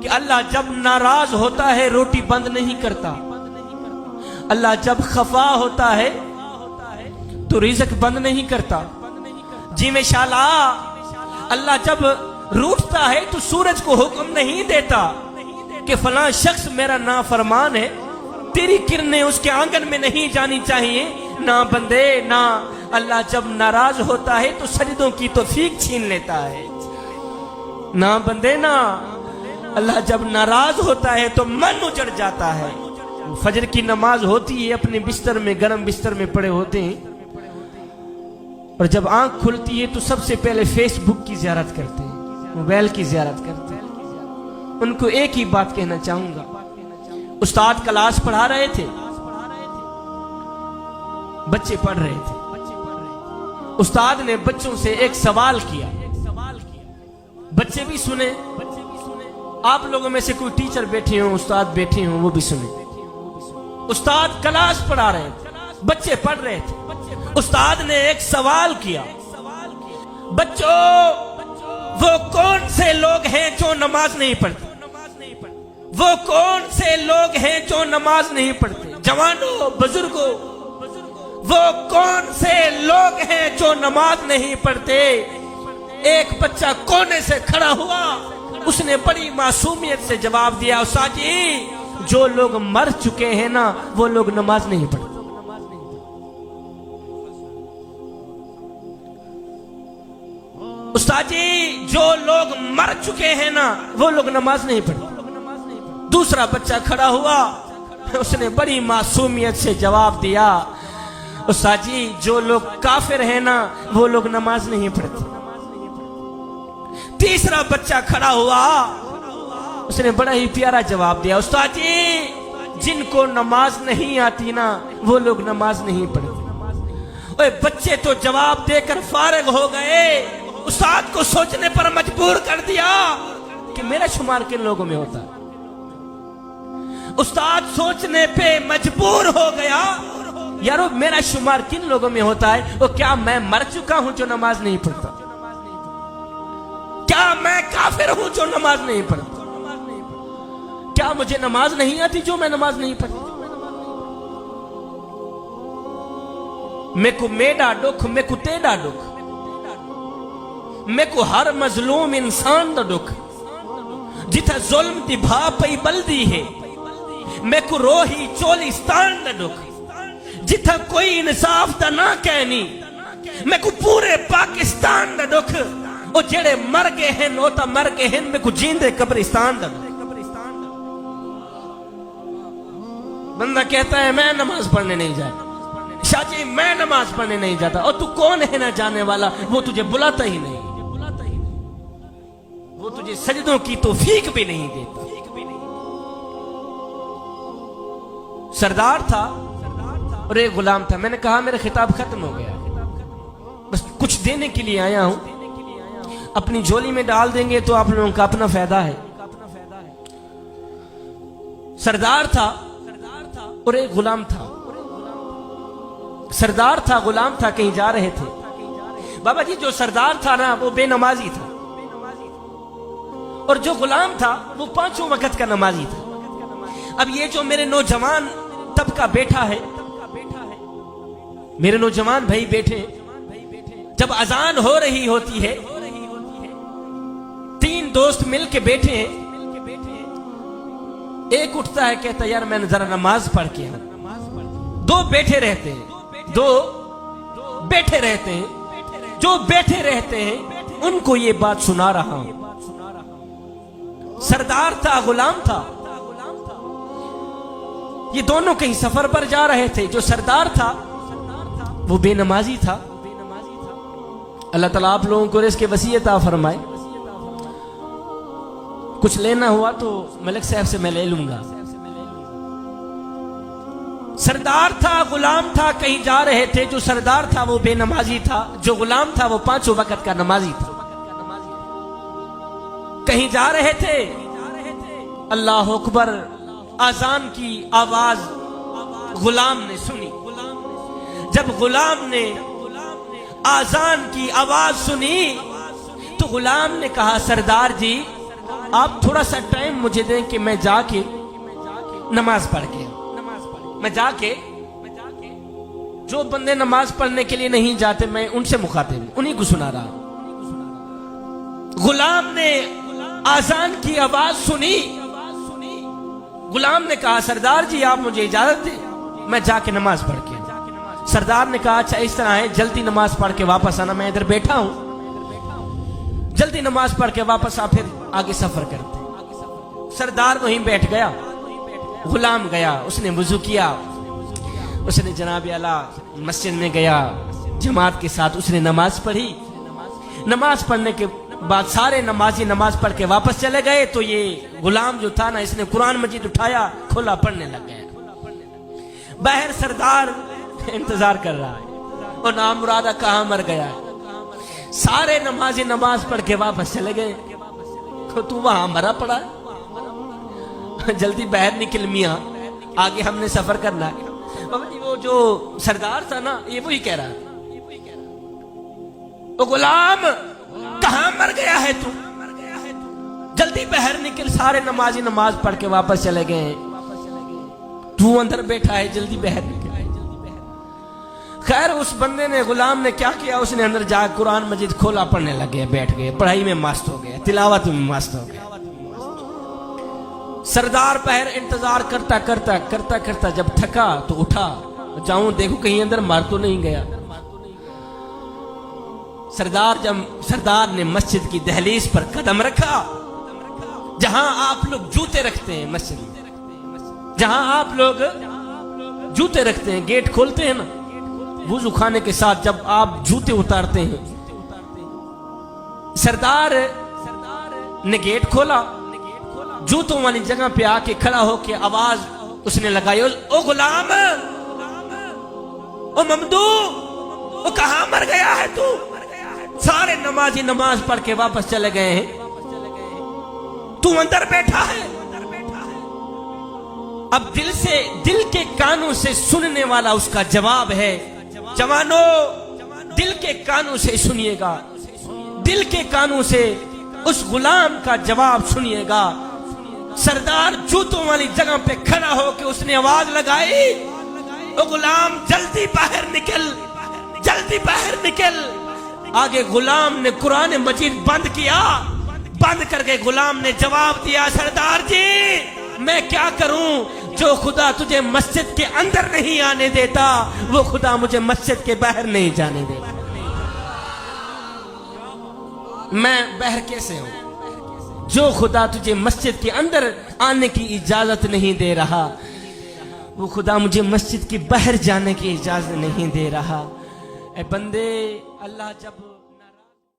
کہ اللہ جب ناراض ہوتا ہے روٹی بند نہیں کرتا، اللہ جب خفا ہوتا ہے تو رزق بند نہیں کرتا۔ جی میں شالا اللہ جب روٹتا ہے تو سورج کو حکم نہیں دیتا کہ فلاں شخص میرا نافرمان ہے، تیری کرنیں اس کے آنگن میں نہیں جانی چاہیے۔ نہ بندے نہ، اللہ جب ناراض ہوتا ہے تو سجدوں کی توفیق چھین لیتا ہے۔ نہ بندے نہ، اللہ جب ناراض ہوتا ہے تو من اجڑ جاتا ہے۔ فجر کی نماز ہوتی ہے، اپنے بستر میں، گرم بستر میں پڑے ہوتے ہیں، اور جب آنکھ کھلتی ہے تو سب سے پہلے فیس بک کی زیارت کرتے ہیں، موبائل کی زیارت کرتے ہیں۔ ان کو ایک ہی بات کہنا چاہوں گا، استاد کلاس پڑھا رہے تھے، بچے پڑھ رہے تھے، استاد نے بچوں سے ایک سوال کیا، بچے بھی سنے، آپ لوگوں میں سے کوئی ٹیچر بیٹھے ہوں، استاد بیٹھے ہوں، وہ بھی سنے۔ استاد کلاس پڑھا رہے تھے، بچے پڑھ رہے تھے، استاد نے ایک سوال کیا، بچوں وہ کون سے لوگ ہیں جو نماز نہیں پڑھتے؟ وہ کون سے لوگ ہیں جو نماز نہیں پڑھتے؟ جوانوں، بزرگوں، وہ کون سے لوگ ہیں جو نماز نہیں پڑھتے؟ ایک بچہ کونے سے کھڑا ہوا، اس نے بڑی معصومیت سے جواب دیا، استاد جی جو لوگ مر چکے ہیں نا وہ لوگ نماز نہیں پڑھتے۔ استاد جی جو لوگ مر چکے ہیں نا وہ لوگ نماز نہیں پڑھتے۔ دوسرا بچہ کھڑا ہوا، اس نے بڑی معصومیت سے جواب دیا، استاد جی جو لوگ کافر ہیں نا وہ لوگ نماز نہیں پڑھتے۔ تیسرا بچہ کھڑا ہوا، اس نے بڑا ہی پیارا جواب دیا، استاد جی جن کو نماز نہیں آتی نا وہ لوگ نماز نہیں پڑھتے۔ بچے تو جواب دے کر فارغ ہو گئے، استاد کو سوچنے پر مجبور کر دیا کہ میرا شمار کن لوگوں میں ہوتا ہے۔ استاد سوچنے پہ مجبور ہو گیا، یارو میرا شمار کن لوگوں میں ہوتا ہے؟ وہ کیا میں مر چکا ہوں جو نماز نہیں پڑھتا؟ کیا میں کافر ہوں جو نماز نہیں پڑھتا؟ کیا مجھے نماز نہیں آتی جو میں نماز نہیں پڑھتا؟ میں کو میڈا ڈکھ، میں کو تیڈا ڈکھ، میں کو ہر مظلوم انسان دا ڈکھ، جتھا ظلم دی بھا پئی بلدی ہے، میں کو روحی چولستان دا ڈکھ، جتھا کوئی انصاف دا نہ کہنی، میں کو پورے پاکستان دا ڈکھ، او جڑے مر گئے ہیں او تا مر گئے ہیں، میں کو جیندے قبرستان دا ڈکھ۔ بندہ کہتا ہے میں نماز پڑھنے نہیں جاتا، شاہ جی میں نماز پڑھنے نہیں جاتا، اور تو کون ہے نہ جانے والا؟ وہ تجھے بلاتا ہی نہیں، وہ تجھے سجدوں کی توفیق بھی نہیں دیتا۔ سردار تھا اور ایک غلام تھا، میں نے کہا میرا خطاب ختم ہو گیا، بس کچھ دینے کے لیے آیا ہوں، اپنی جھولی میں ڈال دیں گے تو آپ لوگوں کا اپنا فائدہ ہے۔ سردار تھا اور ایک غلام تھا، سردار تھا غلام تھا، کہیں جا رہے تھے۔ بابا جی جو سردار تھا نا وہ بے نمازی تھا، اور جو غلام تھا وہ 5 وقت کا نمازی تھا۔ اب یہ جو میرے نوجوان طبقہ بیٹھا ہے، میرے نوجوان بھائی بیٹھے، جب اذان ہو رہی ہوتی ہے 3 دوست مل کے بیٹھے ہیں، ایک اٹھتا ہے کہتا یار میں ذرا نماز پڑھ کے آؤں، 2 بیٹھے رہتے ہیں، 2 بیٹھے رہتے ہیں، جو بیٹھے رہتے ہیں ان کو یہ بات سنا رہا ہوں۔ سردار تھا غلام تھا، یہ دونوں کہیں سفر پر جا رہے تھے۔ جو سردار تھا وہ بے نمازی تھا۔ اللہ تعالیٰ آپ لوگوں کو رزق وسیع عطا فرمائے، کچھ لینا ہوا تو ملک صاحب سے میں لے لوں گا۔ سردار تھا غلام تھا، کہیں جا رہے تھے، جو سردار تھا وہ بے نمازی تھا، جو غلام تھا وہ 5 وقت کا نمازی تھا۔ کہیں جا رہے تھے، اللہ اکبر اذان کی آواز غلام نے سنی۔ جب غلام نے اذان کی آواز سنی تو غلام نے کہا سردار جی آپ تھوڑا سا ٹائم مجھے دیں کہ میں جا کے نماز پڑھ کے میں جا کے جو بندے نماز پڑھنے کے لیے نہیں جاتے میں ان سے مخاطب ہوں، انہیں کو سنا رہا ہوں۔ غلام نے آذان کی آواز سنی، غلام نے کہا سردار جی آپ مجھے اجازت دیں میں جا کے نماز پڑھ کے آؤں۔ سردار نے کہا اچھا اس طرح ہے، جلدی نماز پڑھ کے واپس آنا، میں ادھر بیٹھا ہوں، جلدی نماز پڑھ کے واپس آ پھر آگے سفر کرتے۔ سردار وہیں بیٹھ گیا، غلام گیا، اس نے وضو کیا، اس نے جناب اعلیٰ مسجد میں گیا، جماعت کے ساتھ اس نے نماز پڑھی۔ نماز پڑھنے کے بعد سارے نمازی نماز پڑھ کے واپس چلے گئے تو یہ غلام جو تھا نا اس نے قرآن مجید اٹھایا، کھولا، پڑھنے لگ گیا۔ باہر سردار انتظار کر رہا ہے، اور نامرادہ کہاں مر گیا ہے۔ سارے نمازی نماز پڑھ کے واپس چلے گئے، تو وہاں مرا پڑا ہے، جلدی باہر نکل میاں، آگے ہم نے سفر کرنا ہے۔ بابا جی وہ جو سردار تھا نا یہ وہی کہہ رہا ہے، او غلام کہاں مر گیا ہے تو، جلدی باہر نکل۔ سارے نمازی نماز پڑھ کے واپس چلے گئے، تو اندر بیٹھا ہے، جلدی باہر نکل۔ خیر اس بندے نے، غلام نے کیا کیا، اس نے اندر جا قرآن مجید کھولا، پڑھنے لگ گیا، بیٹھ گئے، پڑھائی میں مست ہو گیا، تلاوت میں مست ہو گیا۔ سردار باہر انتظار کرتا کرتا کرتا کرتا جب تھکا تو اٹھا، جاؤں دیکھو کہیں اندر مار تو نہیں گیا۔ سردار نے مسجد کی دہلیز پر قدم رکھا، جہاں آپ لوگ جوتے رکھتے ہیں، مسجد میں جہاں آپ لوگ جوتے رکھتے ہیں، گیٹ کھولتے ہیں نا وضو خانے کے ساتھ، جب آپ جوتے اتارتے ہیں، سردار نے گیٹ کھولا، جوتوں والی جگہ پہ آ کے کھڑا ہو کے آواز اس نے لگائی، او غلام، او ممدو، او کہاں مر گیا ہے تو؟ سارے نمازی نماز پڑھ کے واپس چلے گئے ہیں، تو اندر بیٹھا ہے۔ اب دل کے کانوں سے سننے والا اس کا جواب ہے۔ جوانو دل کے کانوں سے سنیے گا، دل کے کانوں سے اس غلام کا جواب سنیے گا۔ سردار جوتوں والی جگہ پہ کھڑا ہو کے اس نے آواز لگائی، او غلام جلدی باہر نکل، جلدی باہر نکل۔ آگے غلام نے قرآن مجید بند کیا، بند کر کے غلام نے جواب دیا، سردار جی میں کیا کروں، جو خدا تجھے مسجد کے اندر نہیں آنے دیتا وہ خدا مجھے مسجد کے باہر نہیں جانے دیتا، میں باہر کیسے ہوں؟ جو خدا تجھے مسجد کے اندر آنے کی اجازت نہیں دے رہا وہ خدا مجھے مسجد کے باہر جانے کی اجازت نہیں دے رہا۔ اے بندے، اللہ جب